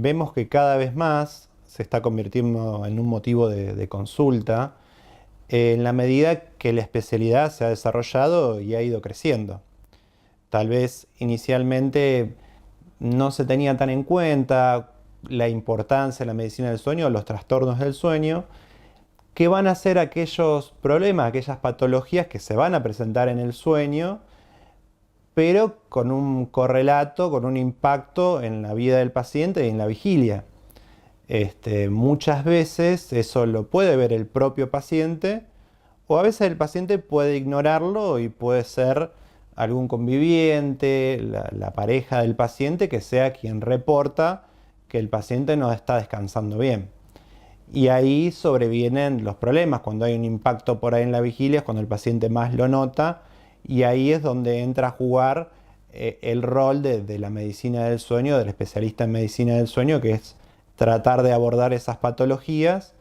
vemos que cada vez más se está convirtiendo en un motivo de consulta en la medida que la especialidad se ha desarrollado y ha ido creciendo. Tal vez inicialmente no se tenía tan en cuenta la importancia de la medicina del sueño o los trastornos del sueño, que van a ser aquellos problemas, aquellas patologías que se van a presentar en el sueño, pero con un correlato, con un impacto en la vida del paciente y en la vigilia. Muchas veces eso lo puede ver el propio paciente o a veces el paciente puede ignorarlo y puede ser algún conviviente, la pareja del paciente que sea quien reporta que el paciente no está descansando bien. Y ahí sobrevienen los problemas, cuando hay un impacto por ahí en la vigilia, es cuando el paciente más lo nota, y ahí es donde entra a jugar el rol de la medicina del sueño, del especialista en medicina del sueño, que es tratar de abordar esas patologías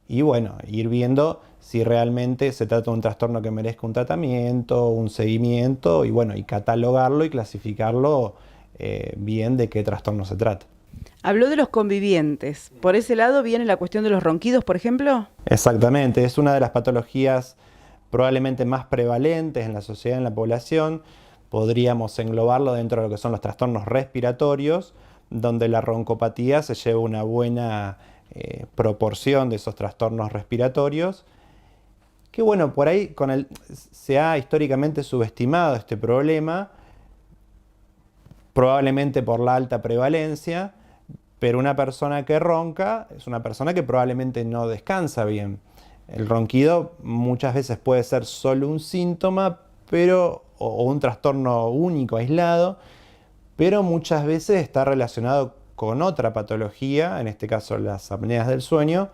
y bueno, ir viendo si realmente se trata de un trastorno que merezca un tratamiento, un seguimiento, y bueno, y catalogarlo y clasificarlo bien de qué trastorno se trata. Habló de los convivientes. ¿Por ese lado viene la cuestión de los ronquidos, por ejemplo? Exactamente, es una de las patologías probablemente más prevalentes en la sociedad, en la población. Podríamos englobarlo dentro de lo que son los trastornos respiratorios, donde la roncopatía se lleva una buena proporción de esos trastornos respiratorios. Que bueno, por ahí se ha históricamente subestimado este problema, probablemente por la alta prevalencia, pero una persona que ronca es una persona que probablemente no descansa bien. El ronquido muchas veces puede ser solo un síntoma, o un trastorno único, aislado, pero muchas veces está relacionado con otra patología, en este caso las apneas del sueño,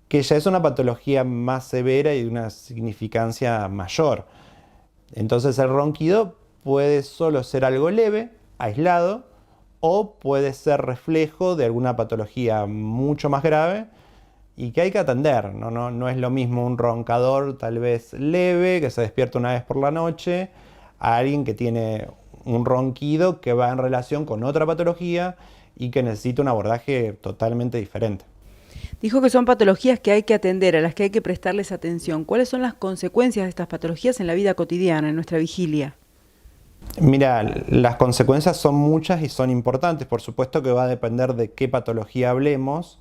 que ya es una patología más severa y de una significancia mayor. Entonces el ronquido puede solo ser algo leve, aislado, o puede ser reflejo de alguna patología mucho más grave y que hay que atender. No es lo mismo un roncador tal vez leve, que se despierta una vez por la noche, a alguien que tiene un ronquido que va en relación con otra patología y que necesita un abordaje totalmente diferente. Dijo que son patologías que hay que atender, a las que hay que prestarles atención. ¿Cuáles son las consecuencias de estas patologías en la vida cotidiana, en nuestra vigilia? Mira, las consecuencias son muchas y son importantes. Por supuesto que va a depender de qué patología hablemos,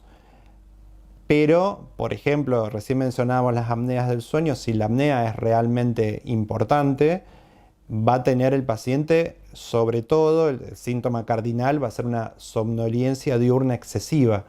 pero, por ejemplo, recién mencionábamos las apneas del sueño. Si la apnea es realmente importante, va a tener el paciente, sobre todo, el síntoma cardinal va a ser una somnolencia diurna excesiva.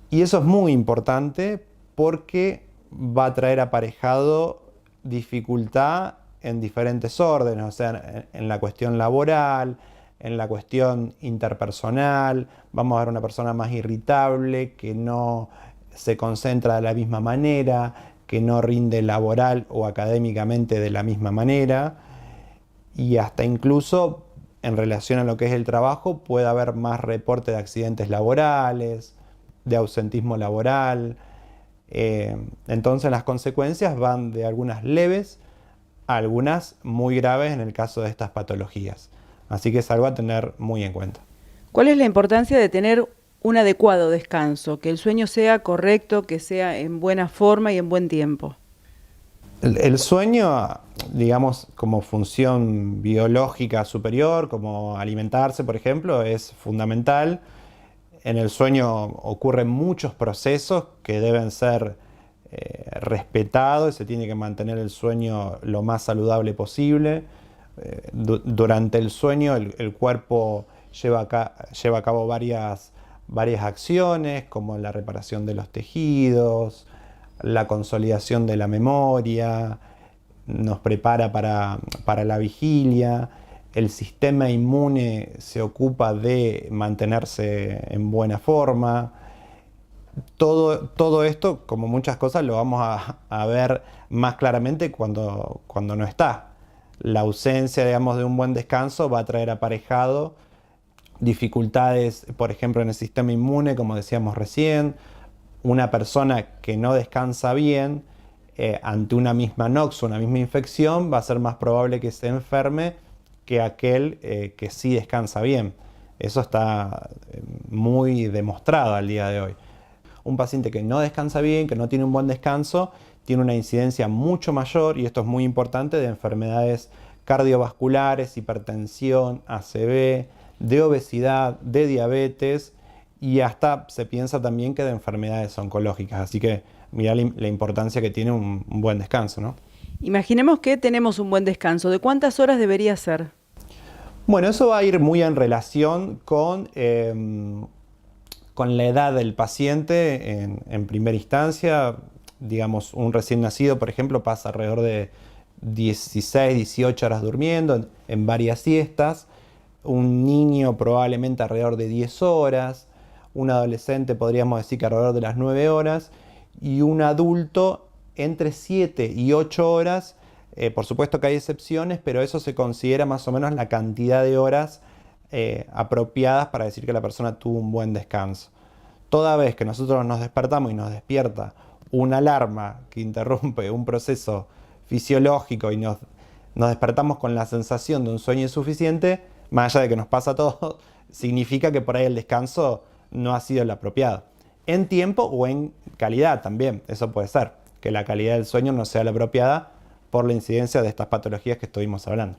Y eso es muy importante porque va a traer aparejado dificultad en diferentes órdenes, o sea, en la cuestión laboral, en la cuestión interpersonal. Vamos a ver una persona más irritable, que no se concentra de la misma manera, que no rinde laboral o académicamente de la misma manera, y hasta incluso en relación a lo que es el trabajo puede haber más reporte de accidentes laborales, de ausentismo laboral. Entonces las consecuencias van de algunas leves a algunas muy graves en el caso de estas patologías. Así que es algo a tener muy en cuenta. ¿Cuál es la importancia de tener un adecuado descanso? Que el sueño sea correcto, que sea en buena forma y en buen tiempo. El sueño, digamos, como función biológica superior, como alimentarse, por ejemplo, es fundamental. En el sueño ocurren muchos procesos que deben ser respetados y se tiene que mantener el sueño lo más saludable posible. Durante el sueño el cuerpo lleva a cabo varias acciones, como la reparación de los tejidos, la consolidación de la memoria, nos prepara para la vigilia. El sistema inmune se ocupa de mantenerse en buena forma. Todo esto, como muchas cosas, lo vamos a ver más claramente cuando no está. La ausencia, digamos, de un buen descanso va a traer aparejado dificultades, por ejemplo, en el sistema inmune, como decíamos recién. Una persona que no descansa bien, ante una misma nox, una misma infección, va a ser más probable que se enferme que aquel que sí descansa bien. Eso está muy demostrado al día de hoy. Un paciente que no descansa bien, que no tiene un buen descanso, tiene una incidencia mucho mayor, y esto es muy importante, de enfermedades cardiovasculares, hipertensión, ACV, de obesidad, de diabetes, y hasta se piensa también que de enfermedades oncológicas. Así que mirá la importancia que tiene un buen descanso, ¿no? Imaginemos que tenemos un buen descanso. ¿De cuántas horas debería ser? Bueno, eso va a ir muy en relación con la edad del paciente en primera instancia. Digamos, un recién nacido, por ejemplo, pasa alrededor de 16, 18 horas durmiendo en varias siestas. Un niño probablemente alrededor de 10 horas. Un adolescente podríamos decir que alrededor de las 9 horas. Y un adulto entre 7 y 8 horas. Por supuesto que hay excepciones, pero eso se considera más o menos la cantidad de horas apropiadas para decir que la persona tuvo un buen descanso. Toda vez que nosotros nos despertamos y nos despierta una alarma que interrumpe un proceso fisiológico y nos despertamos con la sensación de un sueño insuficiente, más allá de que nos pasa todo, significa que por ahí el descanso no ha sido el apropiado. En tiempo o en calidad también, eso puede ser, que la calidad del sueño no sea la apropiada por la incidencia de estas patologías que estuvimos hablando.